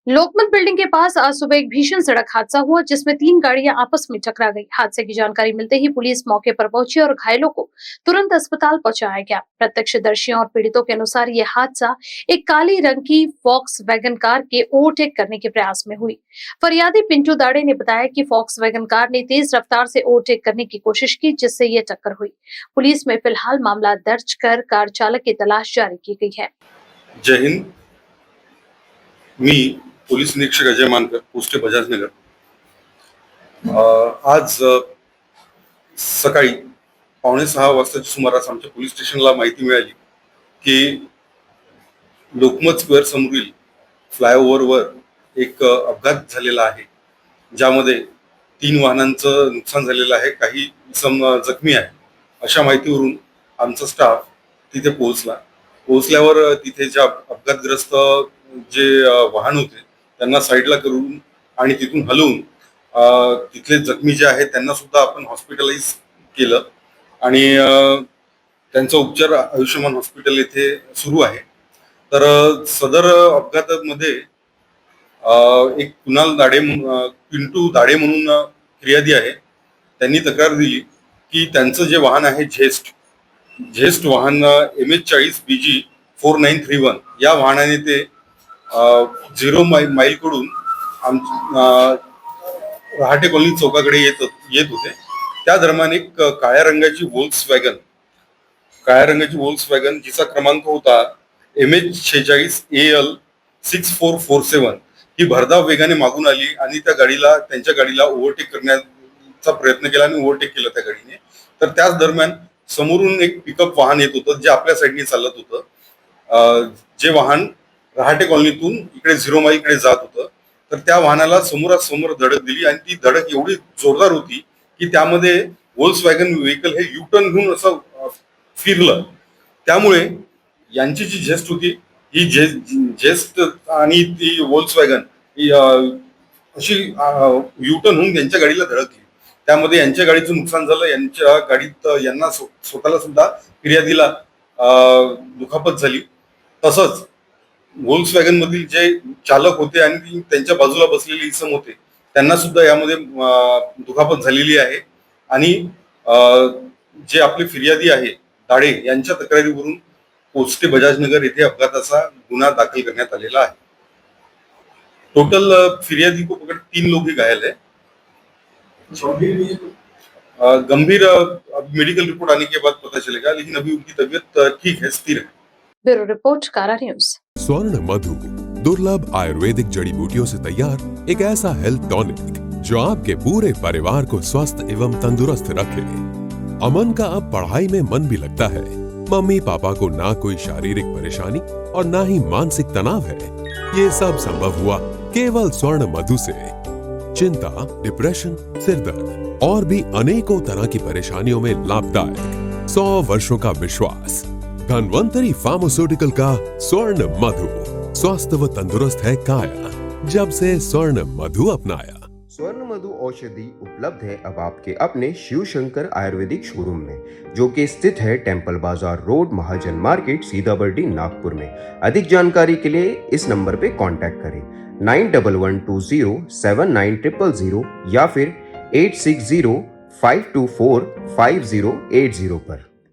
Lokmat building के pass आज सुबह एक भीषण सड़क हादसा हुआ जिसमें 3 गाड़ियां आपस में टकरा गई। हादसे की जानकारी मिलते ही पुलिस मौके पर पहुंची और घायलों को तुरंत अस्पताल पहुंचाया गया। प्रत्यक्षदर्शियों और पीड़ितों के अनुसार ये हादसा एक काली रंग की फॉक्स वैगन कार के ओवरटेक करने के प्रयास में हुई। फरियादी पिंटू दाड़े ने बताया कि फॉक्स वैगन कार ने तेज रफ्तार से ओवरटेक करने की कोशिश की, जिससे ये टक्कर हुई। पुलिस में फिलहाल मामला दर्ज कर कार चालक की तलाश जारी की गई है। जय हिंद। मी पोलीस निरीक्षक अजय मानकर, पोस्ट बजाजनगर। आज सकाळी 5:45 वाजताच्या सुमारास आमच्या पोलीस स्टेशनला माहिती मिळाली की लोकमत स्क्वेअर समोरील फ्लायओव्हरवर एक अपघात झालेला आहे, ज्यामध्ये 3 वाहनांचं नुकसान झालेलं आहे, काही जखमी आहे। अशा माहितीवरून आमचा स्टाफ तिथे पोहोचल्यावर तिथे ज्या अपघातग्रस्त जे वाहन होते त्यांना साईडला करून आणि तिथून हलवून तिथले जखमी जे आहेत त्यांना सुद्धा आपण हॉस्पिटलाइज केलं आणि त्यांचा उपचार आयुष्यमान हॉस्पिटल येथे सुरू आहे। तर सदर अपघातामध्ये एक पिंटू दाडे म्हणून फिर्यादी आहे। त्यांनी तक्रार दिली की त्यांचं जे वाहन आहे झेस्ट वाहन MH40 BG 4931 या वाहनाने ते 0 माईल कडून रहाटे कॉलनी चौकाकडे येत होते। त्या दरम्यान एक काळ्या रंगाची वोल्क्सवॅगन जिचा क्रमांक होता MH46 AL 6447 ही भरधाव वेगाने मागून आली आणि त्यांच्या गाडीला ओव्हरटेक करण्याचा प्रयत्न केला आणि ओव्हरटेक केलं त्या गाडीने। तर त्याच दरम्यान समोरून एक पिकअप वाहन येत होतं जे आपल्या साईडने चालत होतं। जे वाहन रहाटे कॉलनीतून इकडे 0 माईलकडे जात होतं, तर त्या वाहनाला समोरासमोर धडक दिली आणि ती धडक एवढी जोरदार होती की त्यामध्ये व्होल्क्सवॅगन व्हेकल हे युटर्न घेऊन असं फिरलं। त्यामुळे यांची जी झेस्ट होती ही झेस्ट आणि ती व्होल्क्सवॅगन ही अशी युटर्न होऊन त्यांच्या गाडीला धडकली। त्यामध्ये यांच्या गाडीचं नुकसान झालं। यांच्या गाडीत यांना स्वतःला सुद्धा फिर्यादीला दुखापत झाली। तसंच व्होल्क्सवॅगन मधील जे चालक होते आणि त्यांच्या बाजूला बसलेले इसम होते त्यांना सुद्धा यामध्ये दुखापत झालेली आहे। आणि जे आपले फिर्यादी आहे दाडे यांच्या तक्रारीवरून पोस्ट बजाजनगर येथे अपघाताचा गुन्हा दाखल करण्यात आलेला आहे। टोटल फिर्यादी को पकड़ 3 लोग ही घायल है। गंभीर मेडिकल रिपोर्ट आने के बाद पता चलेगा, लेकिन अभी उनकी तबीयत ठीक है, स्थिर है। ब्यूरो रिपोर्ट, कारा न्यूज। स्वर्ण मधु दुर्लभ आयुर्वेदिक जड़ी बूटियों से तैयार एक ऐसा हेल्थ टॉनिक जो आपके पूरे परिवार को स्वस्थ एवं तंदुरुस्त रखे। अमन का अब पढ़ाई में मन भी लगता है। मम्मी पापा को ना कोई शारीरिक परेशानी और ना ही मानसिक तनाव है। ये सब संभव हुआ केवल स्वर्ण मधु से। चिंता, डिप्रेशन, सिरदर्द और भी अनेकों तरह की परेशानियों में लाभदायक 100 वर्षों का विश्वास। धन्वंतरी फार्मास्यूटिकल का स्वर्ण मधु, स्वस्थ व तंदुरुस्त है काया, जब से स्वर्ण मधु अपनाया। स्वर्ण मधु औषधि उपलब्ध है अब आपके अपने शिव शंकर आयुर्वेदिक शोरूम में, जो कि स्थित है टेम्पल बाजार रोड, महाजन मार्केट, सीताबर्डी, नागपुर में। अधिक जानकारी के लिए इस नंबर पे कांटेक्ट करें 9112079000 या फिर 8605245080 पर।